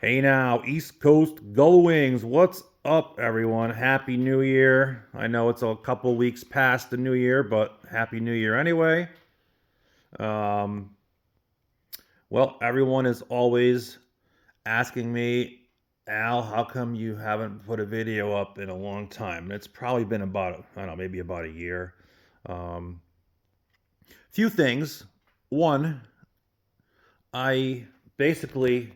Hey now, East Coast Gull Wings. What's up, everyone? Happy New Year. I know it's a couple weeks past the New Year, but Happy New Year anyway. Um, well, everyone is always asking me, Al, how come you haven't put a video up in a long time? It's probably been about, I don't know, maybe about a year. Um, Few things. One, I basically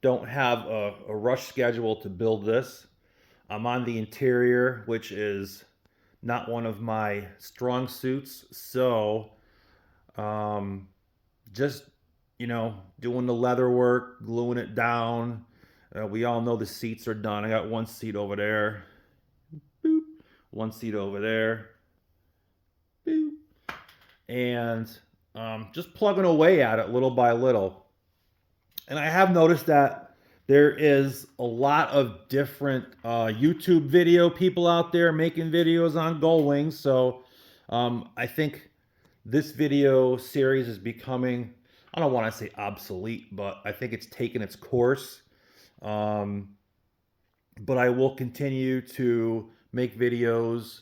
don't have a rush schedule to build this. I'm on the interior, which is not one of my strong suits. So, um, just, doing the leather work, gluing it down. We all know the seats are done. I got one seat over there. Boop. One seat over there. Boop. And just plugging away at it little by little. And I have noticed that there is a lot of different YouTube video people out there making videos on gull wings. So I think this video series is becoming, I don't want to say obsolete, but I think it's taken its course. Um, but I will continue to make videos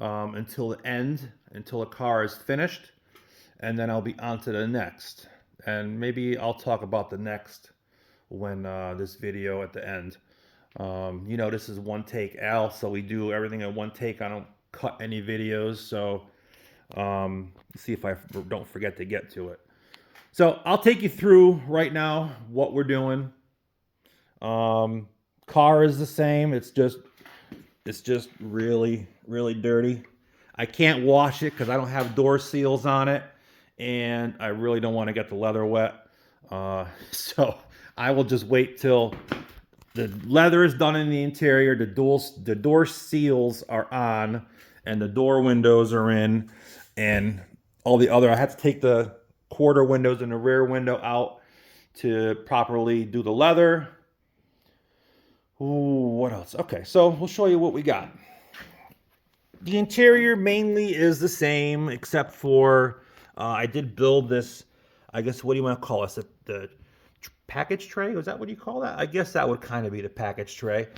until the end, until a car is finished, and then I'll be on to the next. And maybe I'll talk about the next when this video at the end. This is one take Al, so we do everything in one take. I don't cut any videos, so see if I don't forget to get to it. So I'll take you through right now what we're doing. Car is the same. It's just really, really dirty. I can't wash it because I don't have door seals on it, and I really don't want to get the leather wet. So I will just wait till the leather is done in the interior, the door seals are on, and the door windows are in, and all the other. I had to take the quarter windows and the rear window out to properly do the leather. Ooh, what else? Okay, so we'll show you what we got. The interior mainly is the same, except for I did build this. I guess, what do you want to call this? The package tray? Was that what you call that? I guess that would kind of be the package tray,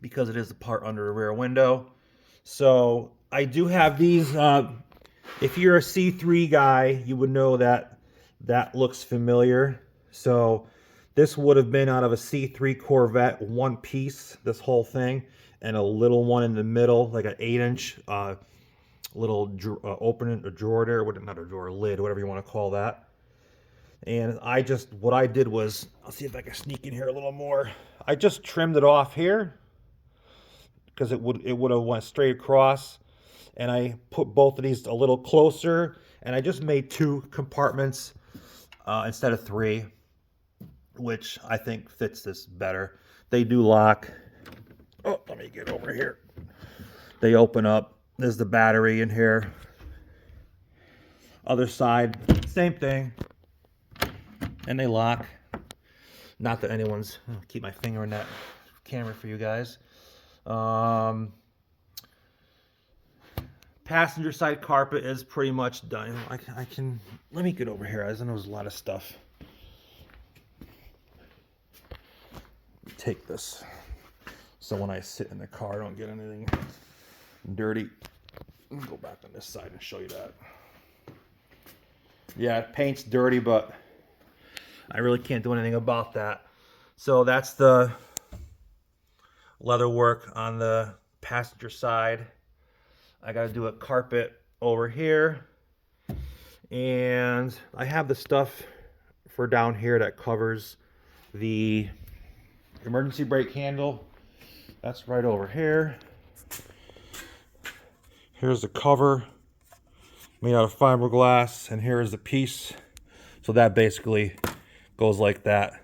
because it is the part under the rear window. So I do have these. If you're a C3 guy, you would know that that looks familiar. So this would have been out of a C3 Corvette, one piece, this whole thing, and a little one in the middle, like an 8-inch little opening, a drawer there, not a drawer, lid, whatever you want to call that. And what I did was, I'll see if I can sneak in here a little more. I just trimmed it off here because it would have went straight across. And I put both of these a little closer, and I just made 2 compartments instead of 3, which I think fits this better. They do lock. Oh, let me get over here. They open up. There's the battery in here. Other side, same thing. And they lock. Not that anyone's, I'll keep my finger in that camera for you guys. Passenger side carpet is pretty much done. I can, let me get over here. I know there's a lot of stuff. Take this, so when I sit in the car, I don't get anything dirty. Let me go back on this side and show you that. Yeah, paint's dirty, but I really can't do anything about that. So that's the leather work on the passenger side. I got to do a carpet over here. And I have the stuff for down here that covers the emergency brake handle. That's right over here. Here's the cover made out of fiberglass, and here is the piece. So that basically goes like that.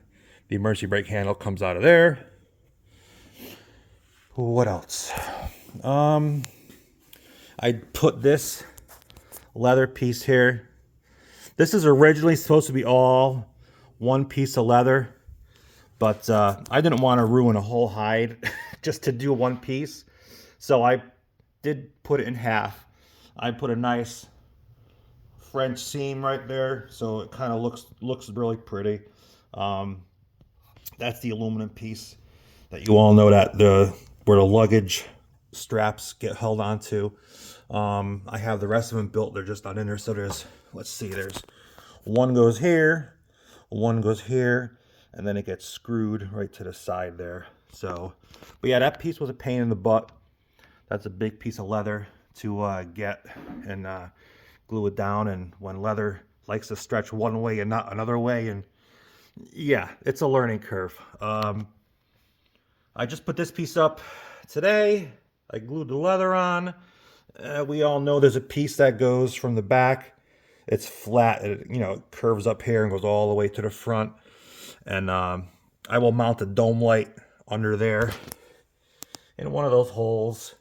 The emergency brake handle comes out of there. What else? I put this leather piece here. This is originally supposed to be all one piece of leather, but I didn't want to ruin a whole hide just to do one piece. So I did put it in half. I put a nice French seam right there, so it kind of looks really pretty. That's the aluminum piece that you all know that where the luggage straps get held onto. I have the rest of them built. They're just not in there. So there's, let's see, there's one goes here, one goes here, and then it gets screwed right to the side there. So, but yeah, that piece was a pain in the butt. That's a big piece of leather to get and glue it down. And when leather likes to stretch one way and not another way, and yeah, it's a learning curve. I just put this piece up today. I glued the leather on. We all know there's a piece that goes from the back. It's flat. It, you know, it curves up here and goes all the way to the front. And I will mount a dome light under there in one of those holes.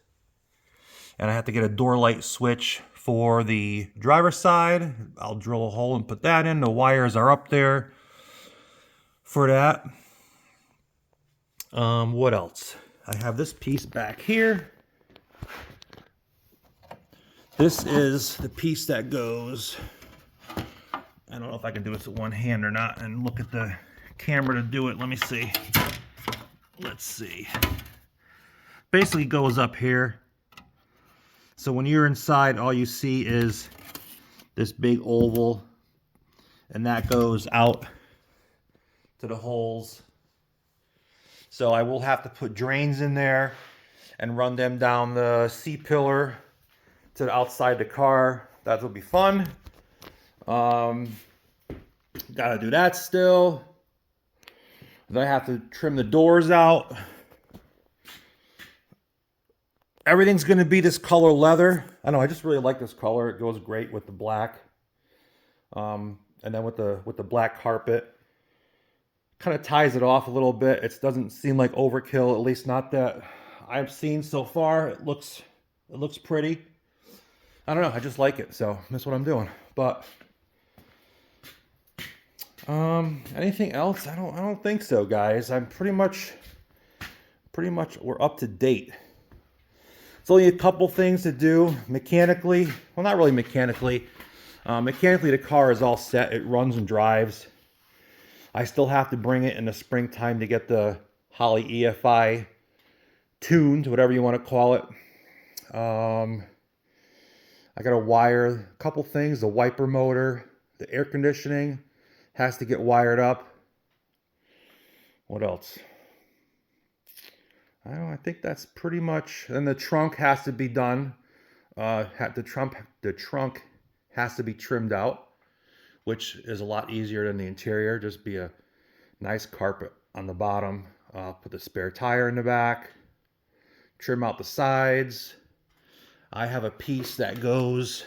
And I have to get a door light switch for the driver's side. I'll drill a hole and put that in. The wires are up there for that. What else? I have this piece back here. This is the piece that goes, I don't know if I can do this with one hand or not and look at the camera to do it. Let me see. Let's see. Basically goes up here. So when you're inside, all you see is this big oval, and that goes out to the holes. So I will have to put drains in there and run them down the C-pillar to the outside the car. That will be fun. Gotta do that still. Then I have to trim the doors out. Everything's gonna be this color leather. I know, I just really like this color. It goes great with the black. And then with the black carpet. Kind of ties it off a little bit. It doesn't seem like overkill, at least not that I've seen so far. It looks pretty. I don't know, I just like it, so that's what I'm doing. But anything else? I don't think so, guys. I'm pretty much we're up to date. It's only a couple things to do mechanically. Well, not really mechanically. Mechanically, the car is all set. It runs and drives. I still have to bring it in the springtime to get the Holley EFI tuned, whatever you want to call it. I got to wire a couple things. The wiper motor, the air conditioning has to get wired up. What else? I think that's pretty much. And the trunk has to be done. The trunk has to be trimmed out, which is a lot easier than the interior. Just be a nice carpet on the bottom. Put the spare tire in the back. Trim out the sides. I have a piece that goes.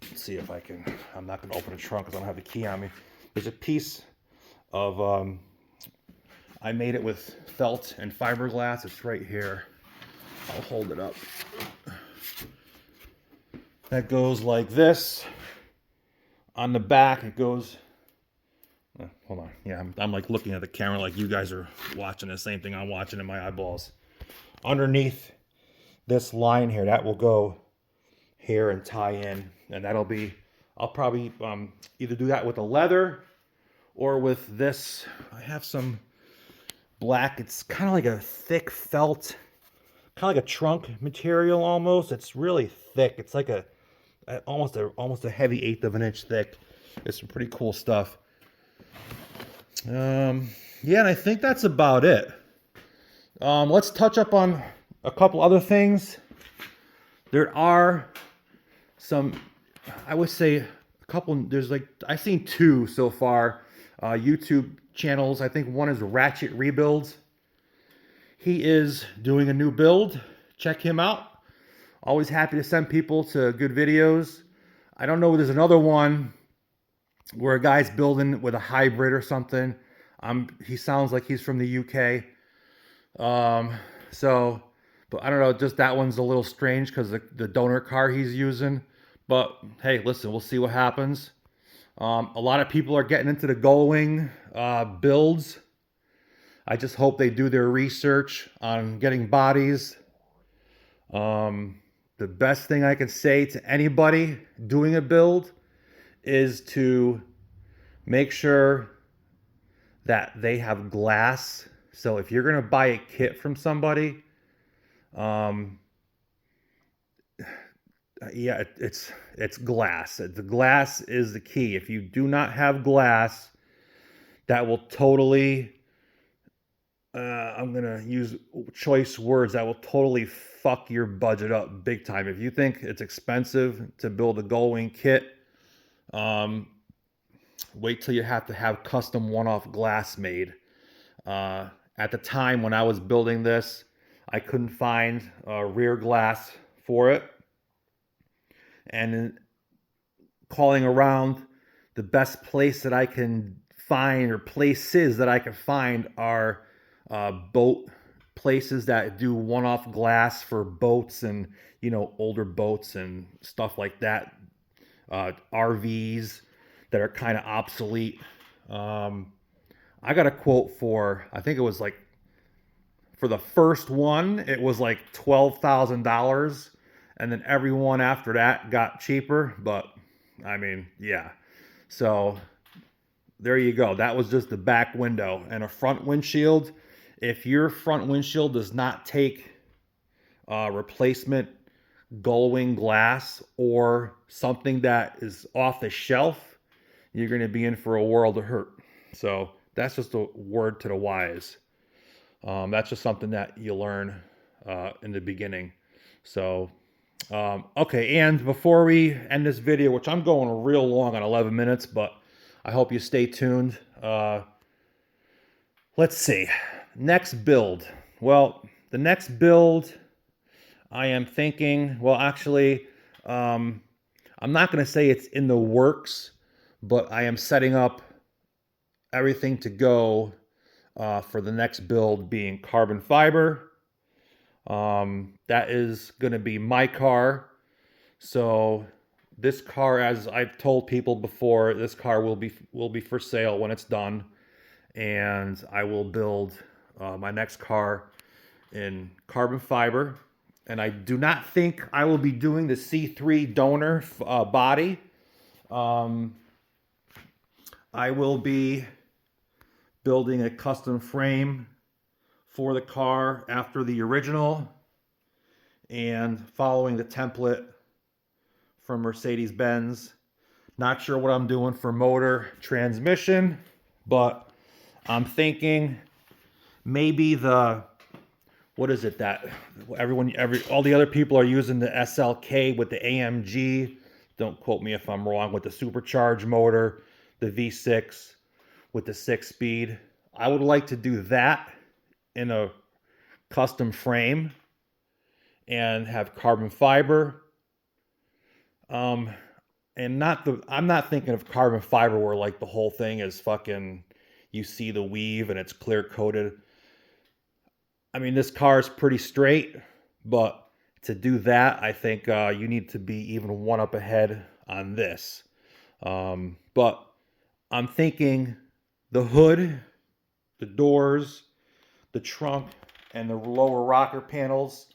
Let's see if I can. I'm not going to open the trunk because I don't have the key on me. There's a piece of. I made it with felt and fiberglass. It's right here. I'll hold it up. That goes like this. On the back, it goes. Hold on. Yeah, I'm like looking at the camera like you guys are watching the same thing I'm watching in my eyeballs. Underneath this line here, that will go here and tie in, and that'll be. I'll probably either do that with the leather or with this. I have some black. It's kind of like a thick felt, kind of like a trunk material almost. It's really thick. It's like almost a heavy 1/8 of an inch thick. It's some pretty cool stuff. Yeah, and I think that's about it. Let's touch up on a couple other things. There are some, I would say a couple, there's like, I've seen 2 so far, YouTube channels. I think one is Ratchet Rebuilds. He is doing a new build. Check him out. Always happy to send people to good videos. I don't know, there's another one where a guy's building with a hybrid or something. He sounds like he's from the UK. But I don't know, just that one's a little strange because the donor car he's using. But hey, listen, we'll see what happens. A lot of people are getting into the Gullwing builds. I just hope they do their research on getting bodies. The best thing I can say to anybody doing a build is to make sure that they have glass. So if you're gonna buy a kit from somebody, um, yeah, it's glass. The glass is the key. If you do not have glass, that will totally. I'm gonna use choice words that will totally fuck your budget up big time. If you think it's expensive to build a Gullwing kit, um, wait till you have to have custom one-off glass made. At the time when I was building this, I couldn't find rear glass for it, and calling around, the best place that I can find, or places that I can find, are boat places that do one-off glass for boats and older boats and stuff like that. RVs that are kind of obsolete. I got a quote for, I think it was like, for the first one, it was like $12,000, and then every one after that got cheaper. But I mean, yeah. So there you go. That was just the back window and a front windshield. If your front windshield does not take replacement Gullwing glass or something that is off the shelf, you're going to be in for a world of hurt. So that's just a word to the wise. That's just something that you learn in the beginning. So, okay, and before we end this video, which I'm going real long on 11 minutes, but I hope you stay tuned. Let's see. Next build. Well, the next build, I am thinking, well, actually, I'm not going to say it's in the works, but I am setting up everything to go for the next build, being carbon fiber. That is going to be my car. So this car, as I've told people before, this car will be for sale when it's done, and I will build my next car in carbon fiber. And I do not think I will be doing the C3 donor body. I will be building a custom frame for the car after the original, and following the template from Mercedes-Benz. Not sure what I'm doing for motor transmission, but I'm thinking maybe what is it that all the other people are using, the SLK with the AMG. Don't quote me if I'm wrong, with the supercharged motor, the V6 with the 6-speed. I would like to do that in a custom frame and have carbon fiber. And I'm not thinking of carbon fiber where like the whole thing is fucking, you see the weave and it's clear coated. I mean, this car is pretty straight, but to do that, I think you need to be even one up ahead on this. But I'm thinking the hood, the doors, the trunk, and the lower rocker panels,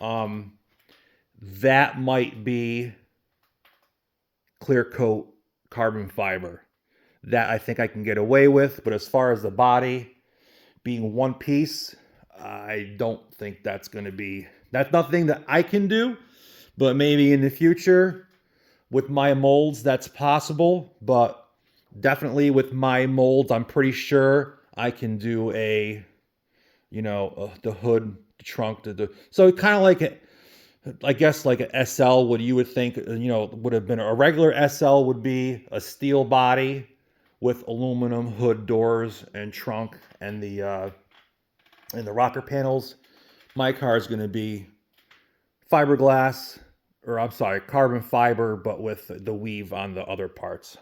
that might be clear coat carbon fiber. That I think I can get away with, but as far as the body being one piece, I don't think that's nothing that I can do, but maybe in the future with my molds that's possible. But definitely with my molds, I'm pretty sure I can do the hood, the trunk, so kind of like I guess like an SL, what you would think, would have been a regular SL would be a steel body with aluminum hood, doors, and trunk, and the rocker panels. My car is going to be fiberglass, or I'm sorry, carbon fiber, but with the weave on the other parts.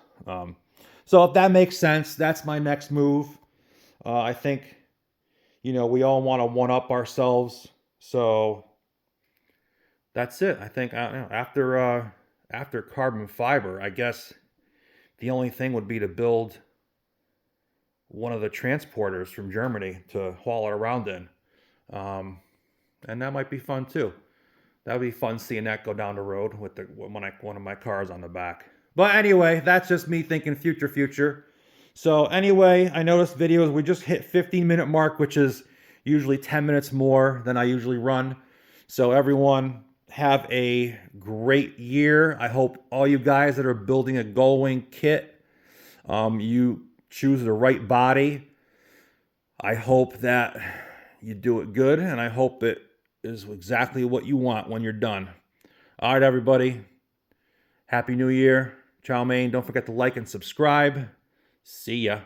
So if that makes sense, that's my next move. I think, we all want to one-up ourselves. So that's it. I think after carbon fiber, I guess the only thing would be to build one of the transporters from Germany to haul it around in. And that might be fun too. That would be fun seeing that go down the road with one of my cars on the back. But anyway, that's just me thinking future. So anyway, I noticed videos, we just hit 15-minute mark, which is usually 10 minutes more than I usually run. So everyone, have a great year. I hope all you guys that are building a Gullwing kit, you choose the right body. I hope that you do it good, and I hope it is exactly what you want when you're done. All right, everybody. Happy New Year. Chow mein. Don't forget to like and subscribe. See ya.